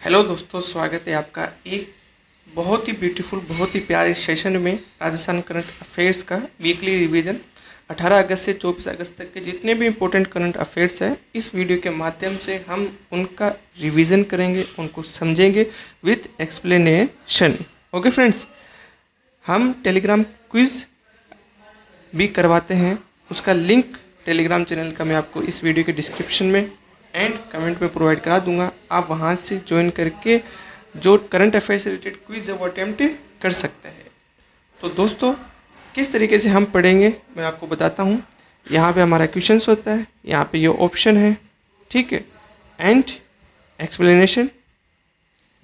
Hello दोस्तों, स्वागत है आपका एक बहुत ही ब्यूटीफुल, बहुत ही प्यारे सेशन में राजस्थान करंट अफेयर्स का वीकली रिवीजन 18 अगस्त से 24 अगस्त तक के जितने भी इम्पोर्टेंट करंट अफेयर्स हैं, इस वीडियो के माध्यम से हम उनका रिवीजन करेंगे, उनको समझेंगे विथ एक्सप्लेनेशन। ओके फ्रेंड्स, हम टेलीग्राम क्विज़ भी करवाते हैं, उसका लिंक टेलीग्राम चैनल का मैं आपको इस वीडियो के डिस्क्रिप्शन में एंड कमेंट में प्रोवाइड करा दूंगा। आप वहां से ज्वाइन करके जो करंट अफेयर से रिलेटेड क्विज है वो अटेम्प्ट कर सकते हैं। तो दोस्तों, किस तरीके से हम पढ़ेंगे मैं आपको बताता हूँ। यहाँ पे हमारा क्वेश्चंस होता है, यहाँ पे ये ऑप्शन है, ठीक है, एंड एक्सप्लेनेशन,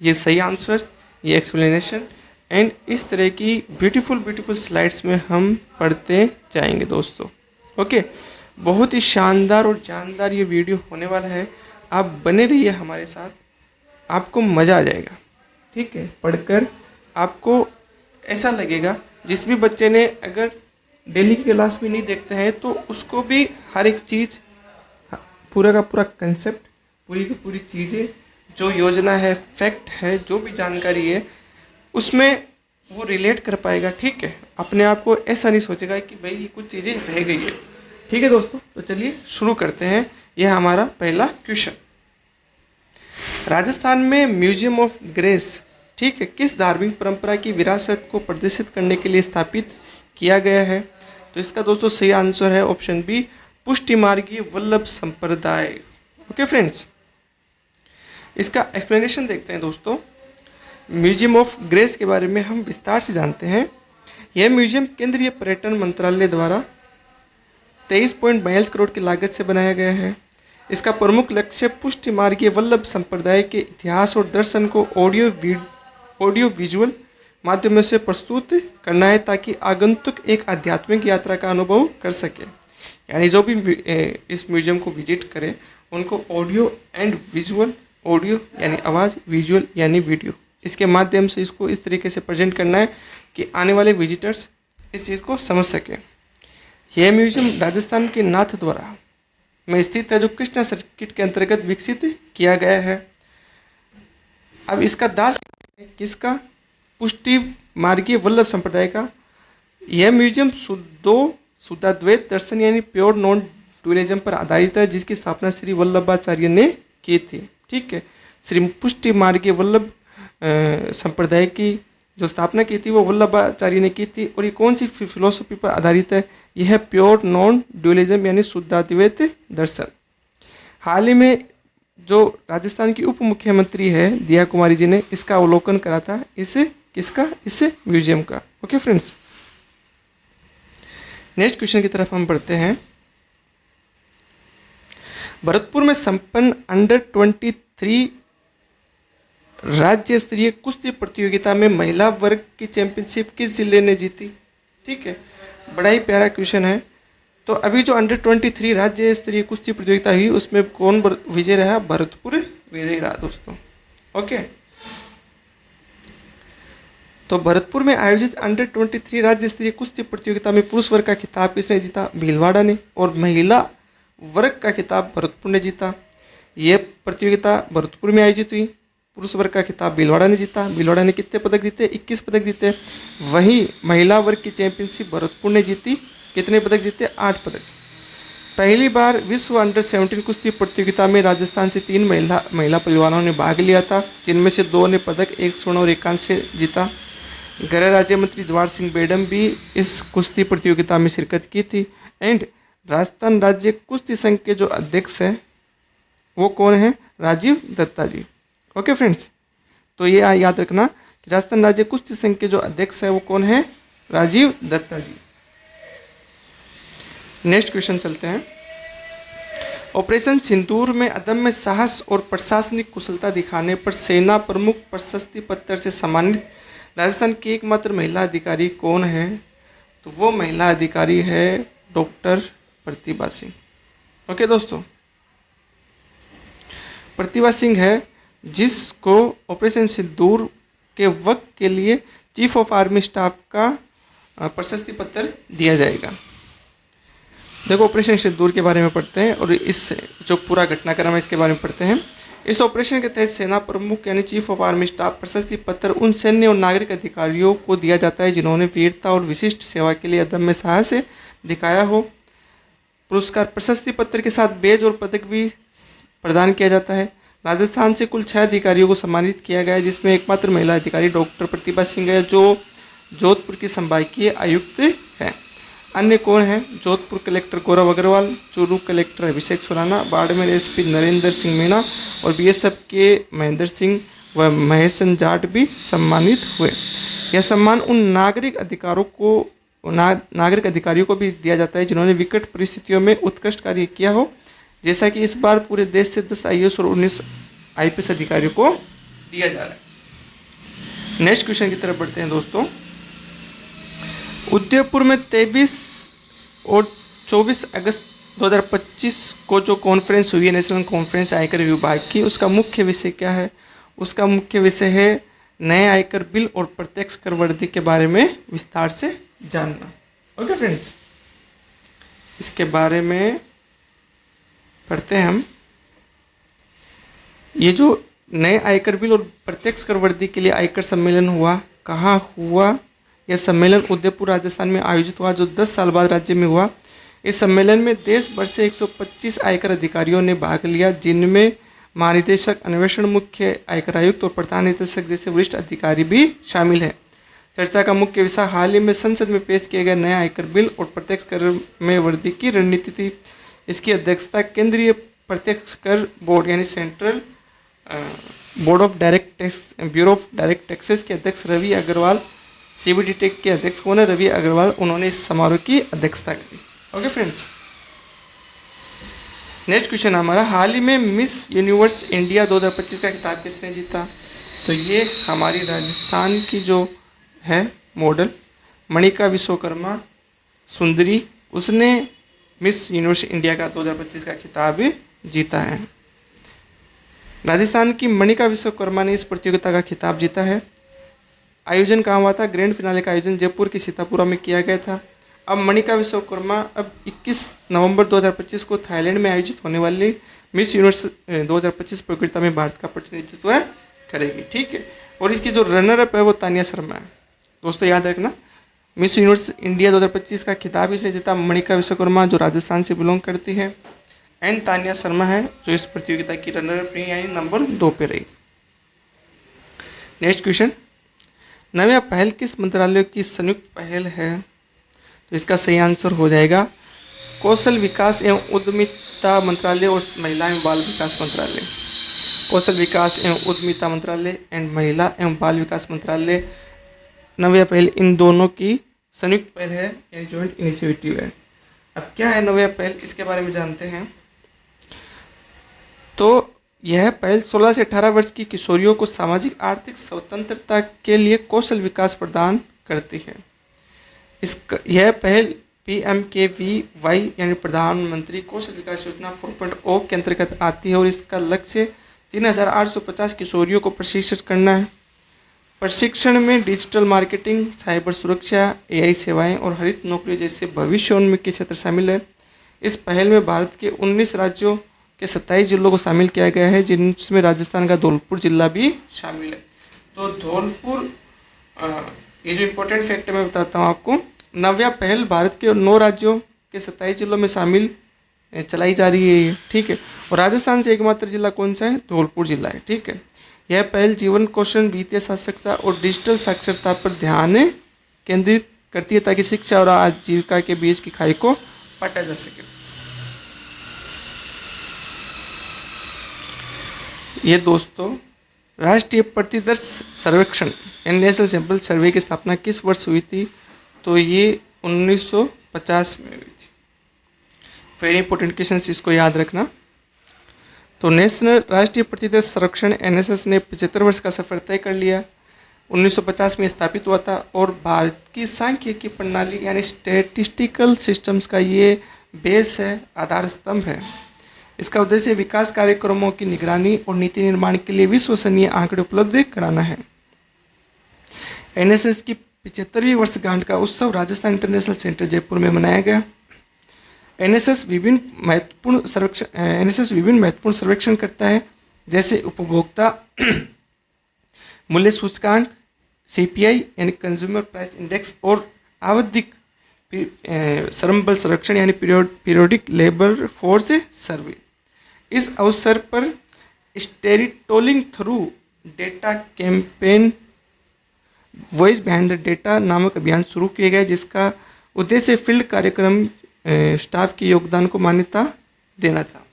ये सही आंसर, ये एक्सप्लेनेशन, एंड इस तरह की ब्यूटीफुल स्लाइड्स में हम पढ़ते जाएंगे दोस्तों। ओके, बहुत ही शानदार और जानदार ये वीडियो होने वाला है। आप बने रहिए हमारे साथ, आपको मज़ा आ जाएगा, ठीक है। पढ़कर आपको ऐसा लगेगा, जिस भी बच्चे ने अगर डेली की क्लास में नहीं देखते हैं तो उसको भी हर एक चीज़, पूरा का पूरा कंसेप्ट, पूरी की पूरी चीज़ें, जो योजना है, फैक्ट है, जो भी जानकारी है, उसमें वो रिलेट कर पाएगा, ठीक है। अपने आप को ऐसा नहीं सोचेगा कि भाई ये कुछ चीज़ें रह गई है, ठीक है दोस्तों। तो चलिए शुरू करते हैं। यह हमारा पहला क्वेश्चन, राजस्थान में म्यूजियम ऑफ ग्रेस, ठीक है, किस धार्मिक परंपरा की विरासत को प्रदर्शित करने के लिए स्थापित किया गया है? तो इसका दोस्तों सही आंसर है ऑप्शन बी, पुष्टि मार्गीय वल्लभ संप्रदाय। ओके फ्रेंड्स, इसका एक्सप्लेनेशन देखते हैं दोस्तों। म्यूजियम ऑफ ग्रेस के बारे में हम विस्तार से जानते हैं। यह म्यूजियम केंद्रीय पर्यटन मंत्रालय द्वारा 23.42 करोड़ की लागत से बनाया गया है। इसका प्रमुख लक्ष्य पुष्टि मार्गीय वल्लभ संप्रदाय के इतिहास और दर्शन को ऑडियो विजुअल माध्यमों से प्रस्तुत करना है, ताकि आगंतुक एक आध्यात्मिक यात्रा का अनुभव कर सके। यानी जो भी इस म्यूजियम को विजिट करे उनको ऑडियो एंड विजुअल, ऑडियो यानी आवाज़, विजुअल यानी वीडियो, इसके माध्यम से इसको इस तरीके से प्रेजेंट करना है कि आने वाले विजिटर्स इस चीज़ को समझ सकें। यह म्यूजियम राजस्थान के नाथद्वारा में स्थित है, जो कृष्णा सर्किट के अंतर्गत विकसित किया गया है। अब इसका दास किसका? पुष्टि मार्गीय वल्लभ संप्रदाय का। यह म्यूजियम शुद्धाद्वैत दर्शन यानी प्योर नॉन ड्यूअलिज्म पर आधारित है, जिसकी स्थापना श्री वल्लभाचार्य ने की थी, ठीक है। श्री पुष्टि मार्गीय वल्लभ संप्रदाय की जो स्थापना की थी वो वल्लभाचार्य ने की थी। और ये कौन सी फिलोसफी पर आधारित है? यह है प्योर नॉन ड्यूअलिज्म यानी शुद्धाद्वैत दर्शन। हाल ही में जो राजस्थान की उप मुख्यमंत्री है दिया कुमारी जी ने इसका अवलोकन करा था। इसे किसका? इसे म्यूजियम का। ओके फ्रेंड्स, नेक्स्ट क्वेश्चन की तरफ हम बढ़ते हैं। भरतपुर में संपन्न अंडर 23 राज्य स्तरीय कुश्ती प्रतियोगिता में महिला वर्ग की चैंपियनशिप किस जिले ने जीती? ठीक है, बड़ा ही प्यारा क्वेश्चन है। तो अभी जो अंडर 23 राज्य स्तरीय कुश्ती प्रतियोगिता हुई उसमें कौन विजय रहा? भरतपुर विजय रहा दोस्तों। ओके, तो भरतपुर में आयोजित अंडर 23 राज्य स्तरीय कुश्ती प्रतियोगिता में पुरुष वर्ग का खिताब किसने जीता? भीलवाड़ा ने। और महिला वर्ग का खिताब भरतपुर ने जीता। यह प्रतियोगिता भरतपुर में आयोजित हुई। पुरुष वर्ग का खिताब भीलवाड़ा ने जीता। भीलवाड़ा ने कितने पदक जीते? 21 पदक जीते। वहीं महिला वर्ग की चैंपियनशिप भरतपुर ने जीती। कितने पदक जीते? 8 पदक। पहली बार विश्व अंडर 17 कुश्ती प्रतियोगिता में राजस्थान से 3 महिला पहलवानों ने भाग लिया था, जिनमें से 2 ने पदक, 1 स्वर्ण और 1 कांस्य जीता। गृह राज्य मंत्री जवाहर सिंह बेडम भी इस कुश्ती प्रतियोगिता में शिरकत की थी। एंड राजस्थान राज्य कुश्ती संघ के जो अध्यक्ष हैं वो कौन है? राजीव दत्ता जी। ओके फ्रेंड्स, तो ये याद रखना कि राजस्थान राज्य कुश्ती संघ के जो अध्यक्ष है वो कौन है? राजीव दत्ता जी। नेक्स्ट क्वेश्चन चलते हैं। ऑपरेशन सिंदूर में अदम्य साहस और प्रशासनिक कुशलता दिखाने पर सेना प्रमुख प्रशस्ति पत्र से सम्मानित राजस्थान की एकमात्र महिला अधिकारी कौन है? तो वो महिला अधिकारी है डॉक्टर प्रतिभा सिंह। ओके दोस्तों, प्रतिभा सिंह है जिसको ऑपरेशन सिंदूर के वक्त के लिए चीफ ऑफ आर्मी स्टाफ का प्रशस्ति पत्र दिया जाएगा। देखो, ऑपरेशन सिंदूर के बारे में पढ़ते हैं और इस जो पूरा घटनाक्रम है इसके बारे में पढ़ते हैं। इस ऑपरेशन के तहत सेना प्रमुख यानी चीफ ऑफ आर्मी स्टाफ प्रशस्ति पत्र उन सैन्य और नागरिक अधिकारियों को दिया जाता है जिन्होंने वीरता और विशिष्ट सेवा के लिए अदम्य साहस दिखाया हो। पुरस्कार प्रशस्ति पत्र के साथ बेज और पदक भी प्रदान किया जाता है। राजस्थान से कुल 6 अधिकारियों को सम्मानित किया गया है, जिसमें एकमात्र महिला अधिकारी डॉक्टर प्रतिभा सिंह है जो जोधपुर की संभागीय आयुक्त है। अन्य कौन हैं? जोधपुर कलेक्टर गौरव अग्रवाल, चूरू कलेक्टर अभिषेक सुराना, बाड़मेर एसपी नरेंद्र सिंह मीणा और बीएसएफ के महेंद्र सिंह व महेशन जाट भी सम्मानित हुए। यह सम्मान उन नागरिक अधिकारियों को भी दिया जाता है जिन्होंने विकट परिस्थितियों में उत्कृष्ट कार्य किया हो, जैसा कि इस बार पूरे देश से 10 IAS और 19 IPS अधिकारियों को दिया जा रहा है। नेक्स्ट क्वेश्चन की तरफ बढ़ते हैं दोस्तों। उदयपुर में 23 और 24 अगस्त 2025 को जो कॉन्फ्रेंस हुई है नेशनल कॉन्फ्रेंस आयकर विभाग की, उसका मुख्य विषय क्या है? उसका मुख्य विषय है नए आयकर बिल और प्रत्यक्ष कर वृद्धि के बारे में विस्तार से जानना। ओके फ्रेंड्स, इसके बारे में पढ़ते हैं हम। ये जो नए आयकर बिल और प्रत्यक्ष कर वृद्धि के लिए आयकर सम्मेलन हुआ, कहाँ हुआ? यह सम्मेलन उदयपुर राजस्थान में आयोजित हुआ, जो 10 साल बाद राज्य में हुआ। इस सम्मेलन में देश भर से 125 आयकर अधिकारियों ने भाग लिया, जिनमें महानिदेशक, अन्वेषण मुख्य आयकर आयुक्त और प्रधान निदेशक जैसे वरिष्ठ अधिकारी भी शामिल हैं। चर्चा का मुख्य विषय हाल ही में संसद में पेश किए गए नया आयकर बिल और प्रत्यक्ष कर में वृद्धि की रणनीति थी। इसकी अध्यक्षता केंद्रीय प्रत्यक्ष कर बोर्ड यानी central bureau of direct taxes के अध्यक्ष रवि अग्रवाल, CBD टेक के अध्यक्ष कौन है? रवि अग्रवाल, उन्होंने इस समारोह की अध्यक्षता की। ओके फ्रेंड्स, नेक्स्ट क्वेश्चन हमारा, हाल ही में मिस यूनिवर्स इंडिया 2025 का खिताब किसने जीता? तो ये हमारी राजस्थान की जो है मॉडल मणिका विश्वकर्मा सुंदरी, उसने मिस यूनिवर्स इंडिया का 2025 का खिताब जीता है। राजस्थान की मणिका विश्वकर्मा ने इस प्रतियोगिता का खिताब जीता है। आयोजन कहाँ हुआ था? ग्रैंड फिनाले का आयोजन जयपुर की सीतापुरा में किया गया था। अब मणिका विश्वकर्मा अब 21 नवंबर 2025 को थाईलैंड में आयोजित होने वाली मिस यूनिवर्स 2025 प्रतियोगिता में भारत का प्रतिनिधित्व करेगी। ठीक है, और इसकी जो रनर अप है वो तानिया शर्मा है। दोस्तों याद रखना, मिस यूनिवर्स इंडिया 2025 का खिताब इसलिए जीता मणिका विश्वकर्मा जो राजस्थान से बिलोंग करती है, एंड तानिया शर्मा है जो इस प्रतियोगिता की रनर अप रही यानी नंबर 2 पे रही। नेक्स्ट क्वेश्चन, नव्या पहल किस मंत्रालय की संयुक्त पहल है? तो इसका सही आंसर हो जाएगा कौशल विकास एवं उद्यमिता मंत्रालय और महिला एवं बाल विकास मंत्रालय। कौशल विकास एवं उद्यमिता मंत्रालय एंड महिला एवं बाल विकास मंत्रालय, नव्या पहल, इन दोनों की संयुक्त पहल है यानी जॉइंट इनिशिएटिव है। अब क्या है नव्या पहल, इसके बारे में जानते हैं। तो यह पहल 16 से 18 वर्ष की किशोरियों को सामाजिक आर्थिक स्वतंत्रता के लिए कौशल विकास प्रदान करती है। यह पहल PMKVY यानी प्रधानमंत्री कौशल विकास योजना 4.0 के अंतर्गत आती है और इसका लक्ष्य 3850 किशोरियों को प्रशिक्षित करना है। प्रशिक्षण में डिजिटल मार्केटिंग, साइबर सुरक्षा, AI सेवाएं और हरित नौकरियों जैसे भविष्योन्मुखी क्षेत्र शामिल है। इस पहल में भारत के 19 राज्यों के 27 जिलों को शामिल किया गया है, जिनमें राजस्थान का धौलपुर जिला भी शामिल है। तो धौलपुर, ये जो इम्पोर्टेंट फैक्ट मैं बताता हूँ आपको, नव्या पहल भारत के 9 राज्यों के 27 जिलों में शामिल चलाई जा रही है ये। ठीक है, और राजस्थान से एकमात्र जिला कौन सा है? धौलपुर जिला है। ठीक है, यह पहल जीवन कौशल, वित्तीय साक्षरता और डिजिटल साक्षरता पर ध्यान केंद्रित करती है ताकि शिक्षा और आजीविका के बीच की खाई को पाटा जा सके। ये दोस्तों राष्ट्रीय प्रतिदर्श सर्वेक्षण यानी नेशनल सैंपल सर्वे की स्थापना किस वर्ष हुई थी? तो ये 1950 में हुई थी। वेरी इंपॉर्टेंट क्वेश्चन, इसको याद रखना। तो नेशनल राष्ट्रीय प्रतिदर्श सर्वेक्षण NSS ने 75 वर्ष का सफर तय कर लिया। 1950 में स्थापित हुआ था और भारत की सांख्यिकी प्रणाली यानी स्टैटिस्टिकल सिस्टम्स का ये बेस है, आधार स्तंभ है। इसका उद्देश्य विकास कार्यक्रमों की निगरानी और नीति निर्माण के लिए विश्वसनीय आंकड़े उपलब्ध कराना है। NSS की 75वीं वर्षगांठ का उत्सव राजस्थान इंटरनेशनल सेंटर जयपुर में मनाया गया। NSS विभिन्न महत्वपूर्ण सर्वेक्षण करता है, जैसे उपभोक्ता मूल्य सूचकांक, सीपीआई यानी कंज्यूमर प्राइस इंडेक्स, और आवधिक श्रम बल संरक्षण यानी पीरियोडिक लेबर फोर्स सर्वे। इस अवसर पर storytelling through data campaign voice behind the data नामक अभियान शुरू किया गया, जिसका उद्देश्य फील्ड कार्यक्रम स्टाफ के योगदान को मान्यता देना था।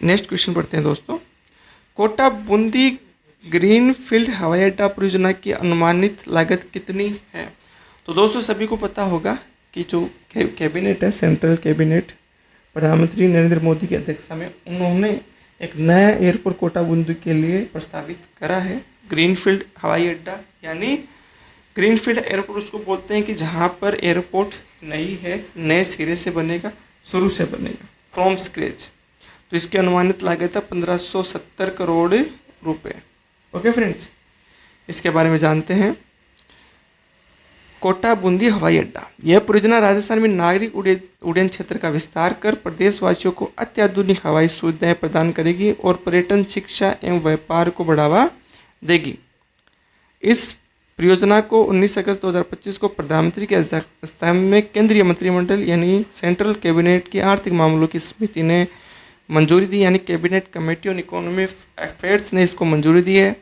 नेक्स्ट क्वेश्चन पढ़ते हैं दोस्तों। कोटा बूंदी ग्रीनफील्ड हवाई अड्डा परियोजना की अनुमानित लागत कितनी है? तो दोस्तों सभी को पता होगा कि जो कैबिनेट है, सेंट्रल कैबिनेट, प्रधानमंत्री नरेंद्र मोदी की अध्यक्षता में उन्होंने एक नया एयरपोर्ट कोटा बूंदी के लिए प्रस्तावित करा है। ग्रीनफील्ड हवाई अड्डा यानी ग्रीनफील्ड एयरपोर्ट उसको बोलते हैं कि जहाँ पर एयरपोर्ट नई है, नए सिरे से बनेगा, शुरू से बनेगा, फ्रॉम स्क्रैच। तो इसकी अनुमानित लागत है 1570 करोड़ रुपए। ओके फ्रेंड्स, इसके बारे में जानते हैं। कोटा बूंदी हवाई अड्डा, यह परियोजना राजस्थान में नागरिक उड्डयन क्षेत्र का विस्तार कर प्रदेशवासियों को अत्याधुनिक हवाई सुविधाएं प्रदान करेगी और पर्यटन, शिक्षा एवं व्यापार को बढ़ावा देगी। इस परियोजना को 19 अगस्त 2025 को प्रधानमंत्री के अध्यक्षता में केंद्रीय मंत्रिमंडल यानी सेंट्रल कैबिनेट की आर्थिक मामलों की समिति ने मंजूरी दी, यानी cabinet committee on economic affairs ने इसको मंजूरी दी है।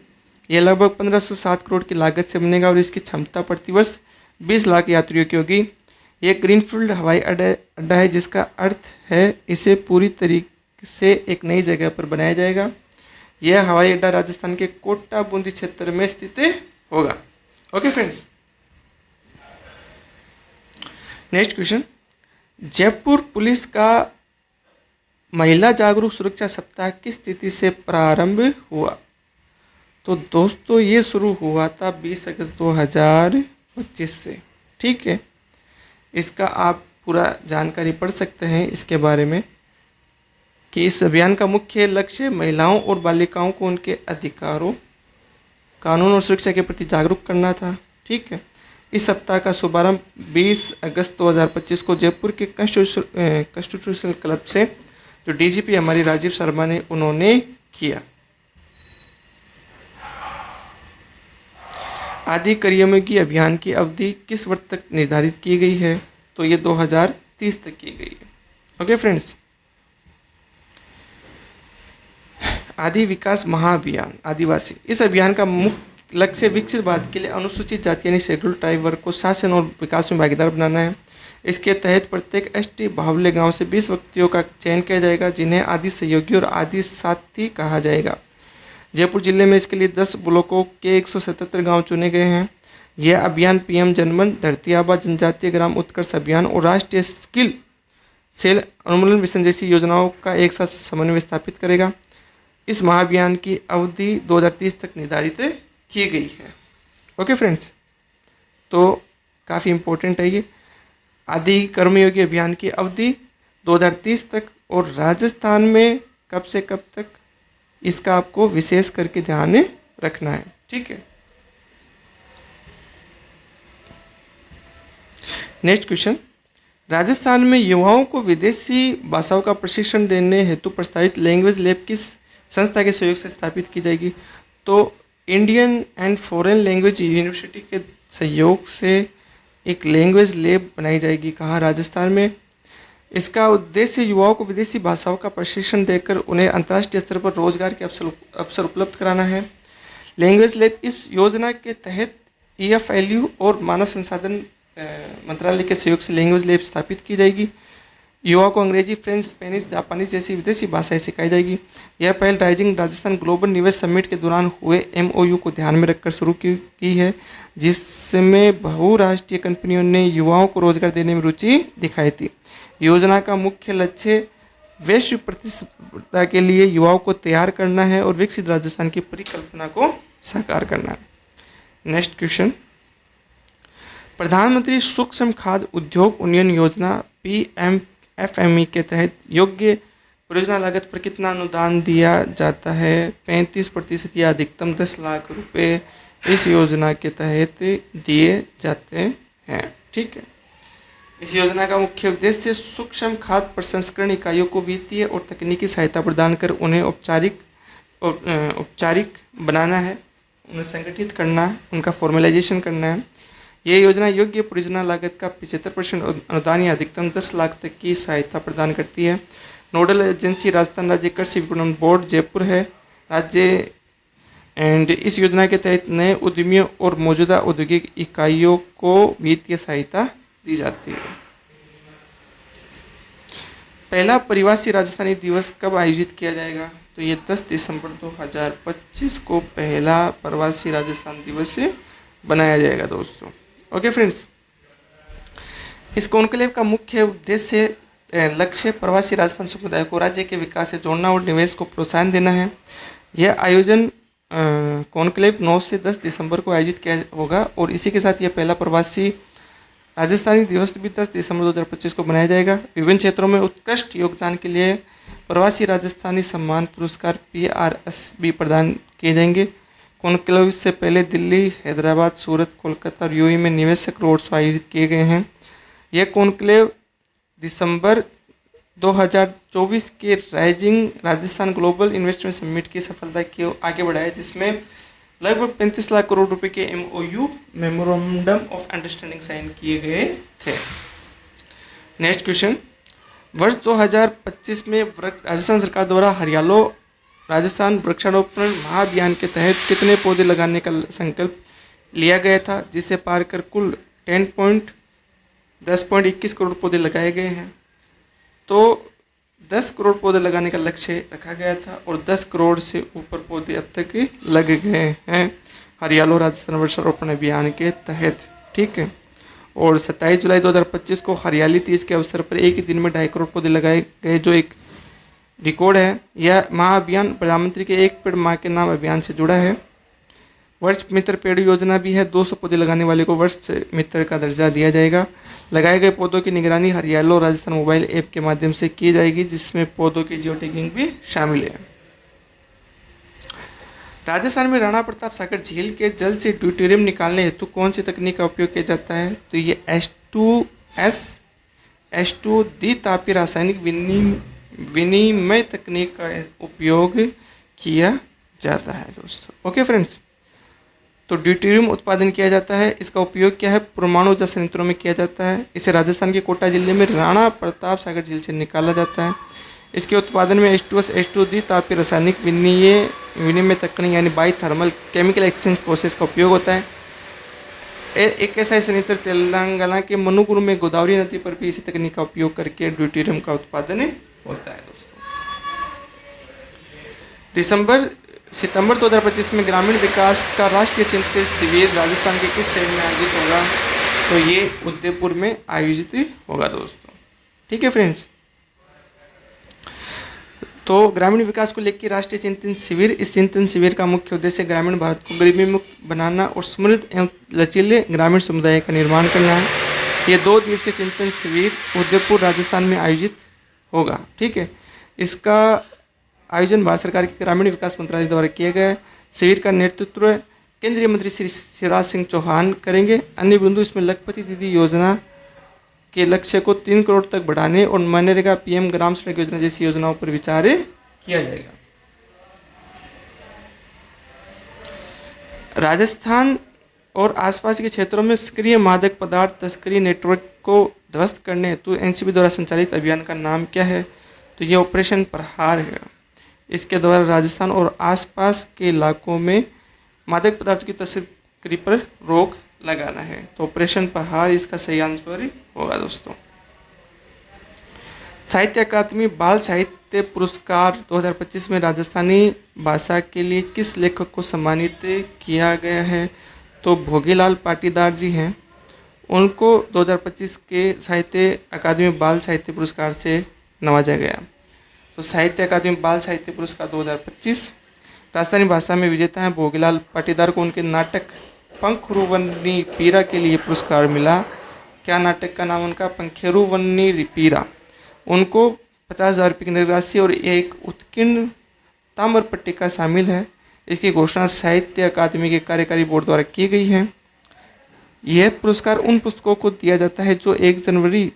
यह लगभग 1507 करोड़ की लागत से बनेगा और इसकी क्षमता प्रतिवर्ष 20 लाख यात्रियों की होगी। यह ग्रीनफील्ड हवाई अड्डा है, जिसका अर्थ है इसे पूरी तरीके से एक नई जगह पर बनाया जाएगा। यह हवाई अड्डा राजस्थान के कोटा बूंदी क्षेत्र में स्थित होगा। Okay friends, next question. Jaipur police का महिला जागरूक सुरक्षा सप्ताह किस तिथि से प्रारंभ हुआ? तो दोस्तों ये शुरू हुआ था 20 अगस्त 2025 से। ठीक है, इसका आप पूरा जानकारी पढ़ सकते हैं इसके बारे में कि इस अभियान का मुख्य लक्ष्य महिलाओं और बालिकाओं को उनके अधिकारों, कानून और सुरक्षा के प्रति जागरूक करना था। ठीक है, इस सप्ताह का शुभारंभ 20 अगस्त 2025 को जयपुर के कॉन्स्टिट्यूशनल क्लब से जो डीजीपी हमारी राजीव शर्मा ने उन्होंने किया। आदि कर्मयोगी अभियान की अवधि किस वर्ष तक निर्धारित की गई है? तो ये 2030 तक की गई है। ओके फ्रेंड्स, आदि विकास महाअभियान आदिवासी, इस अभियान का मुख्य लक्ष्य विकसित भारत के लिए अनुसूचित जाति यानी शेड्यूल ट्राइब वर्ग को शासन और विकास में भागीदार बनाना है। इसके तहत प्रत्येक एसटी बाहुल्य गांव से 20 व्यक्तियों का चयन किया जाएगा, जिन्हें आदि सहयोगी और आदि साथी कहा जाएगा। जयपुर जिले में इसके लिए 10 ब्लॉकों के 177 गांव चुने गए हैं। यह अभियान पीएम जनमन, धरती आबा जनजातीय ग्राम उत्कर्ष अभियान और राष्ट्रीय स्किल सेल अनुमूलन मिशन जैसी योजनाओं का एक साथ समन्वय स्थापित करेगा। इस महाअभियान की अवधि 2030 तक निर्धारित की गई है। ओके फ्रेंड्स, तो काफ़ी इम्पोर्टेंट है ये। आदि कर्मयोगी अभियान की अवधि 2030 तक और राजस्थान में कब से कब तक, इसका आपको विशेष करके ध्यान रखना है। ठीक है, नेक्स्ट क्वेश्चन। राजस्थान में युवाओं को विदेशी भाषाओं का प्रशिक्षण देने हेतु प्रस्तावित लैंग्वेज लैब किस संस्था के सहयोग से स्थापित की जाएगी? तो Indian and foreign language university के सहयोग से एक लैंग्वेज लैब बनाई जाएगी। कहाँ? राजस्थान में। इसका उद्देश्य युवाओं को विदेशी भाषाओं का प्रशिक्षण देकर उन्हें अंतर्राष्ट्रीय स्तर पर रोजगार के अवसर उपलब्ध कराना है। लैंग्वेज लैब इस योजना के तहत EFLU और मानव संसाधन मंत्रालय के सहयोग से लैंग्वेज लैब स्थापित की जाएगी। युवाओं को अंग्रेजी, फ्रेंच, स्पेनिश, जापानीज जैसी विदेशी भाषाएं सिखाई जाएगी। यह पहल राइजिंग राजस्थान ग्लोबल निवेश समिट के दौरान हुए MOU को ध्यान में रखकर शुरू की है, जिसमें बहुराष्ट्रीय कंपनियों ने युवाओं को रोजगार देने में रुचि दिखाई थी। योजना का मुख्य लक्ष्य वैश्विक प्रतिस्पर्धा के लिए युवाओं को तैयार करना है और विकसित राजस्थान की परिकल्पना को साकार करना है। Next question. प्रधानमंत्री सूक्ष्म खाद्य उद्योग उन्नयन योजना PMFME के तहत योग्य परियोजना लागत पर कितना अनुदान दिया जाता है? 35% या अधिकतम 10 लाख रुपए इस योजना के तहत दिए जाते हैं। ठीक है, इस योजना का मुख्य उद्देश्य सूक्ष्म खाद्य प्रसंस्करण इकाइयों को वित्तीय और तकनीकी सहायता प्रदान कर उन्हें औपचारिक बनाना है, उन्हें संगठित करना, उनका फॉर्मलाइजेशन करना है। ये योजना योग्य परियोजना लागत का 75% अनुदान या अधिकतम 10 लाख तक की सहायता प्रदान करती है। नोडल एजेंसी राजस्थान राज्य कृषि विपणन बोर्ड जयपुर है राज्य। एंड इस योजना के तहत नए उद्यमियों और मौजूदा औद्योगिक इकाइयों को वित्तीय सहायता दी जाती है। पहला प्रवासी राजस्थानी दिवस कब आयोजित किया जाएगा? तो ये 10 दिसंबर 2025 को पहला प्रवासी राजस्थान दिवस से बनाया जाएगा दोस्तों। ओके फ्रेंड्स, इस कॉन्क्लेव का मुख्य उद्देश्य लक्ष्य प्रवासी राजस्थान समुदाय को राज्य के विकास से जोड़ना और निवेश को प्रोत्साहन देना है। यह आयोजन कॉन्क्लेव 9 से 10 दिसंबर को आयोजित किया होगा और इसी के साथ यह पहला प्रवासी राजस्थानी दिवस भी 10 दिसंबर 2025 को मनाया जाएगा। विभिन्न क्षेत्रों में उत्कृष्ट योगदान के लिए प्रवासी राजस्थानी सम्मान पुरस्कार PRS भी प्रदान किए जाएंगे। कॉन्क्लेव से पहले दिल्ली, हैदराबाद, सूरत, कोलकाता और UAE में निवेशक रोड शो आयोजित किए गए हैं। यह कॉन्क्लेव दिसंबर 2024 के rising Rajasthan global investment summit की सफलता की आगे बढ़ाया, जिसमें लगभग 35 लाख करोड़ रुपए के MOU memorandum of understanding sign किए गए थे। नेक्स्ट क्वेश्चन, वर्ष 2025 में राजस्थान सरकार द्वारा हरियालो राजस्थान वृक्षारोपण महाअभियान के तहत कितने पौधे लगाने का संकल्प लिया गया था, जिसे पार कर कुल 10.21 करोड़ पौधे लगाए गए हैं। तो 10 करोड़ पौधे लगाने का लक्ष्य रखा गया था और 10 करोड़ से ऊपर पौधे अब तक लग गए हैं हरियालो राजस्थान वृक्षारोपण अभियान के तहत। ठीक है, और 27 जुलाई 2025 को हरियाली तीज के अवसर पर एक ही दिन में 2.5 करोड़ पौधे लगाए गए, जो एक रिकॉर्ड है। यह महाअभियान प्रधानमंत्री के एक पेड़ माँ के नाम अभियान से जुड़ा है। वर्ष मित्र पेड़ योजना भी है। 200 पौधे लगाने वाले को वर्ष मित्र का दर्जा दिया जाएगा। लगाए गए पौधों की निगरानी हरियालो राजस्थान मोबाइल ऐप के माध्यम से की जाएगी, जिसमें पौधों की जियो टैगिंग भी शामिल है। राजस्थान में राणा प्रताप सागर झील के जल से ड्यूटेरियम निकालने हेतु कौन सी तकनीक का उपयोग किया जाता है? तो ये H2 द्वितापीय रासायनिक विनिमय तकनीक का उपयोग किया जाता है दोस्तों। ओके फ्रेंड्स, तो ड्यूटेरियम उत्पादन किया जाता है। इसका उपयोग क्या है? परमाणु ऊर्जा संयंत्रों में किया जाता है। इसे राजस्थान के कोटा जिले में राणा प्रताप सागर झील से निकाला जाता है। इसके उत्पादन में H2 द्वितापीय रासायनिक विनिमय तकनीक यानी by thermal chemical exchange process का उपयोग होता है। एक ऐसा संयंत्र तेलंगाना के मनुगुरु में गोदावरी नदी पर भी इसी तकनीक का उपयोग करके ड्यूटेरियम का उत्पादन होता है दोस्तों। सितंबर 2025 में ग्रामीण विकास का राष्ट्रीय चिंतन शिविर राजस्थान के किस शहर में आयोजित होगा? तो ये उदयपुर में आयोजित होगा दोस्तों। ठीक है फ्रेंड्स, तो ग्रामीण विकास को लेकर राष्ट्रीय चिंतन शिविर, इस चिंतन शिविर का मुख्य उद्देश्य ग्रामीण भारत को गरीबी मुक्त बनाना और समृद्ध एवं लचीले ग्रामीण समुदाय का निर्माण करना है। ये 2 दिवसीय चिंतन शिविर उदयपुर राजस्थान में आयोजित होगा। ठीक है, इसका आयोजन भारत सरकार के ग्रामीण विकास मंत्रालय द्वारा किया गया है। शिविर का नेतृत्व केंद्रीय मंत्री श्री शिवराज सिंह चौहान करेंगे। अन्य बिंदु इसमें लखपति दीदी योजना के लक्ष्य को 3 करोड़ तक बढ़ाने और मनरेगा PM ग्राम सड़क योजना जैसी योजनाओं पर विचार किया जाएगा। राजस्थान और आसपास के क्षेत्रों में सक्रिय मादक पदार्थ तस्करी नेटवर्क को ध्वस्त करने हेतु NCB द्वारा संचालित अभियान का नाम क्या है? तो ये ऑपरेशन प्रहार है। इसके द्वारा राजस्थान और आसपास के इलाकों में मादक पदार्थों की तस्करी पर रोक लगाना है। तो ऑपरेशन प्रहार इसका सही आंसर होगा दोस्तों। साहित्य अकादमी बाल साहित्य पुरस्कार 2025 में राजस्थानी भाषा के लिए किस लेखक को सम्मानित किया गया है? तो भोगीलाल पाटीदार जी हैं। उनको 2025 के साहित्य अकादमी बाल साहित्य पुरस्कार से नवाजा गया। तो साहित्य अकादमी बाल साहित्य पुरस्कार 2025 राजस्थानी भाषा में विजेता हैं भोगीलाल पाटीदार को उनके नाटक पंखेरुवन्नी पीरा के लिए पुरस्कार मिला। क्या नाटक का नाम उनका? पंखेरुवन्नी पीरा। उनको 50,000 रुपये की निराशि और एक उत्कीर्ण ताम्र पट्टिका शामिल है। इसकी घोषणा साहित्य अकादमी के कार्यकारी बोर्ड द्वारा की गई है। यह पुरस्कार उन पुस्तकों को दिया जाता है जो 1 जनवरी,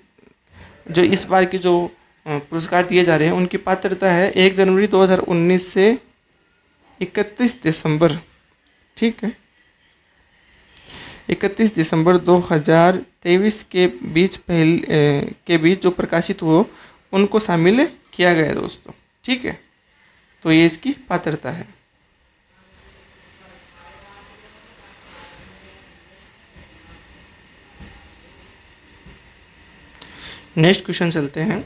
जो इस बार के जो पुरस्कार दिए जा रहे हैं उनकी पात्रता है 1 जनवरी 2019 से 31 दिसंबर, ठीक है, 31 दिसंबर 2023 के बीच जो प्रकाशित हो उनको शामिल किया गया है दोस्तों, ठीक है। तो ये इसकी पात्रता है। नेक्स्ट क्वेश्चन चलते हैं।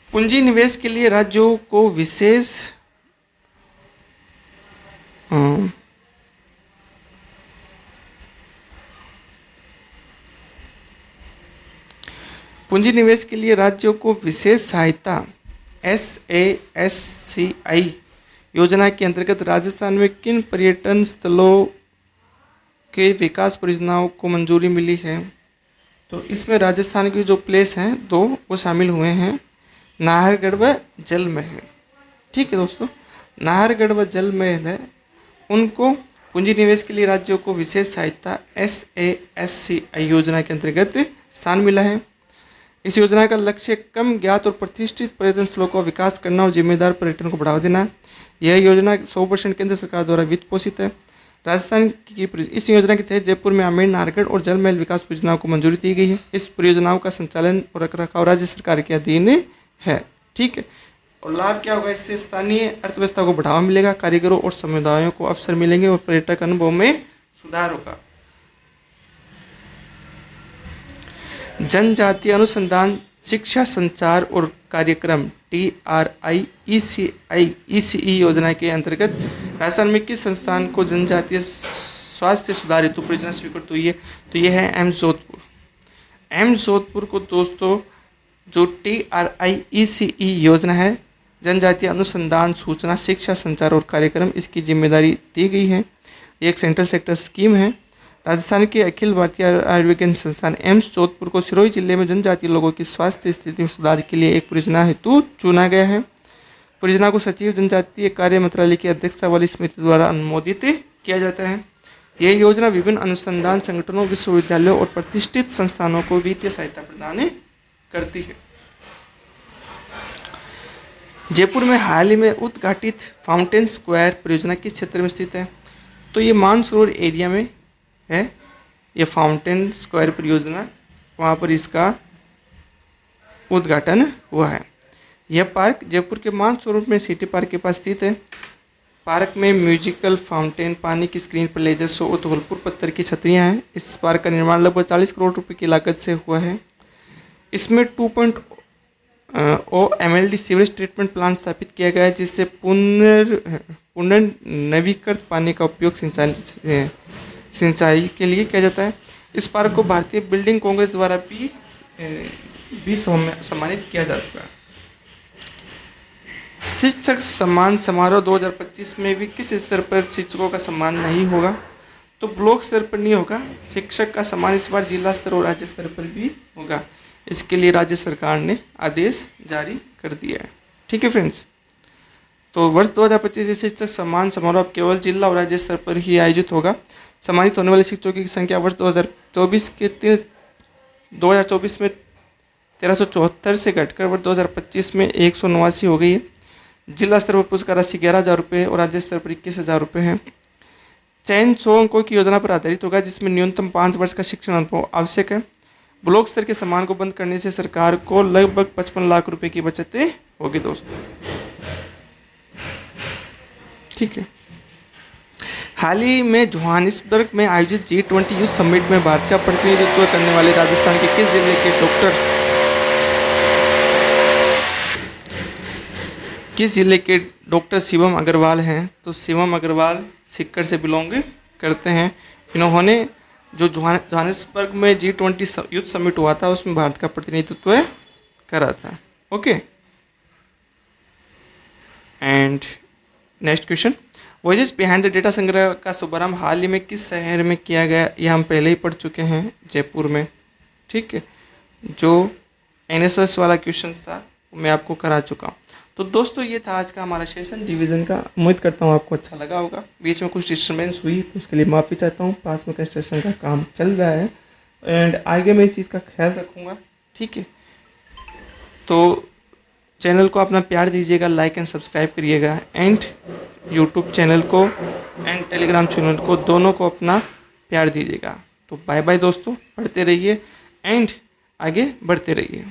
पूंजी निवेश के लिए राज्यों को विशेष पूंजी निवेश के लिए राज्यों को विशेष सहायता SASCI योजना के अंतर्गत राजस्थान में किन पर्यटन स्थलों के विकास परियोजनाओं को मंजूरी मिली है? तो इसमें राजस्थान के जो प्लेस हैं दो वो शामिल हुए हैं, नाहरगढ़ व जल महल, ठीक है दोस्तों। नाहरगढ़ व जल महल है, उनको पूंजी निवेश के लिए राज्यों को विशेष सहायता SASCI योजना के अंतर्गत स्थान मिला है। इस योजना का लक्ष्य कम ज्ञात और प्रतिष्ठित पर्यटन स्थलों का विकास करना और जिम्मेदार पर्यटन को बढ़ावा देना। यह योजना 100% केंद्र सरकार द्वारा वित्त पोषित है। राजस्थान की इस योजना के तहत जयपुर में आमेर, नाहरगढ़ और जल महल विकास परियोजनाओं को मंजूरी दी गई है। इस परियोजनाओं का संचालन और रखरखाव राज्य सरकार के अधीन है, ठीक है। और लाभ क्या होगा? इससे स्थानीय अर्थव्यवस्था को बढ़ावा मिलेगा, कारीगरों और समुदायों को अवसर मिलेंगे और पर्यटक अनुभव में सुधार होगा। जनजातीय अनुसंधान, शिक्षा, संचार और कार्यक्रम TRIECI योजना के अंतर्गत राजस्थान में किस संस्थान को जनजातीय स्वास्थ्य सुधार हेतु परियोजना स्वीकृत हुई है? तो यह है एम्स जोधपुर। एम्स जोधपुर को दोस्तों जो TRIECI योजना है, जनजातीय अनुसंधान, सूचना, शिक्षा, संचार और कार्यक्रम, इसकी जिम्मेदारी दी गई है। ये एक सेंट्रल सेक्टर स्कीम है। राजस्थान के अखिल भारतीय आयुर्विज्ञान संस्थान एम्स जोधपुर को सिरोही जिले में जनजातीय लोगों की स्वास्थ्य स्थिति में सुधार के लिए एक परियोजना हेतु चुना गया है। परियोजना को सचिव जनजातीय कार्य मंत्रालय की अध्यक्षता वाली समिति द्वारा अनुमोदित किया जाता है। यह योजना विभिन्न अनुसंधान संगठनों, विश्वविद्यालयों और प्रतिष्ठित संस्थानों को वित्तीय सहायता प्रदान करती है। जयपुर में हाल ही में उद्घाटित फाउंटेन स्क्वायर परियोजना किस क्षेत्र में स्थित है? तो ये मानसरोवर एरिया में है। ये फाउंटेन स्क्वायर परियोजना, वहाँ पर इसका उद्घाटन हुआ है। यह पार्क जयपुर के मानसरोवर में सिटी पार्क के पास स्थित है। पार्क में म्यूजिकल फाउंटेन, पानी की स्क्रीन पर लेजर शो और धौलपुर पत्थर की छतरियाँ हैं। इस पार्क का निर्माण लगभग 40 करोड़ रुपए की लागत से हुआ है। इसमें 2.0 MLD सीवरेज ट्रीटमेंट प्लांट स्थापित किया गया है, जिससे पुनर्नवीकृत पानी का उपयोग सिंचाई के लिए किया जाता है। इस पार्क को भारतीय बिल्डिंग कांग्रेस द्वारा भी सम्मानित किया जा चुका है। शिक्षक सम्मान समारोह 2025 में भी किस स्तर पर शिक्षकों का सम्मान नहीं होगा? तो ब्लॉक स्तर पर नहीं होगा। शिक्षक का सम्मान इस बार जिला स्तर और राज्य स्तर पर भी होगा। इसके लिए राज्य सरकार ने आदेश जारी कर दिया है, ठीक है फ्रेंड्स। तो वर्ष 2025 से शिक्षक सम्मान समारोह केवल जिला और राज्य स्तर पर ही आयोजित होगा। सम्मानित होने वाले शिक्षकों की संख्या वर्ष 2024 में 1374 से घटकर वर्ष 2025 में 189 हो गई है। जिला स्तर पर पुरस्कार राशि 11,000 रुपये और राज्य स्तर पर 21,000 रुपये है। चयन 100 अंकों की योजना पर आधारित होगा, जिसमें न्यूनतम 5 वर्ष का शिक्षण अनुभव आवश्यक है। ब्लॉक स्तर के सम्मान को बंद करने से सरकार को लगभग 55 लाख रुपए की बचत होगी दोस्तों, ठीक है। हाल ही में जोहानिसबर्ग में आयोजित G20 यूथ समिट में भारत का प्रतिनिधित्व करने वाले राजस्थान के किस जिले के डॉक्टर शिवम अग्रवाल हैं? तो शिवम अग्रवाल सीकर से बिलोंग करते हैं। इन्होंने जो जोहानिसबर्ग में G20 यूथ समिट हुआ था उसमें भारत का प्रतिनिधित्व करा था, okay. And next question, voices behind the data संग्रह का शुभारंभ हाल ही में किस शहर में किया गया? ये हम पहले ही पढ़ चुके हैं, जयपुर में, ठीक है। जो NSS वाला क्वेश्चन था वो मैं आपको करा चुका हूँ। तो तो दोस्तों ये था आज का हमारा सेशन डिवीज़न का। उम्मीद करता हूँ आपको अच्छा लगा होगा। बीच में कुछ डिस्टर्बेंस हुई तो उसके लिए माफ़ी चाहता हूँ। पास में कंस्ट्रक्शन का काम चल रहा है एंड आगे मैं इस चीज़ का ख्याल रखूँगा, ठीक है। तो चैनल को अपना प्यार दीजिएगा, लाइक एंड सब्सक्राइब करिएगा एंड यूट्यूब चैनल को एंड टेलीग्राम चैनल को, दोनों को अपना प्यार दीजिएगा। तो बाय बाय दोस्तों, पढ़ते रहिए एंड आगे बढ़ते रहिए।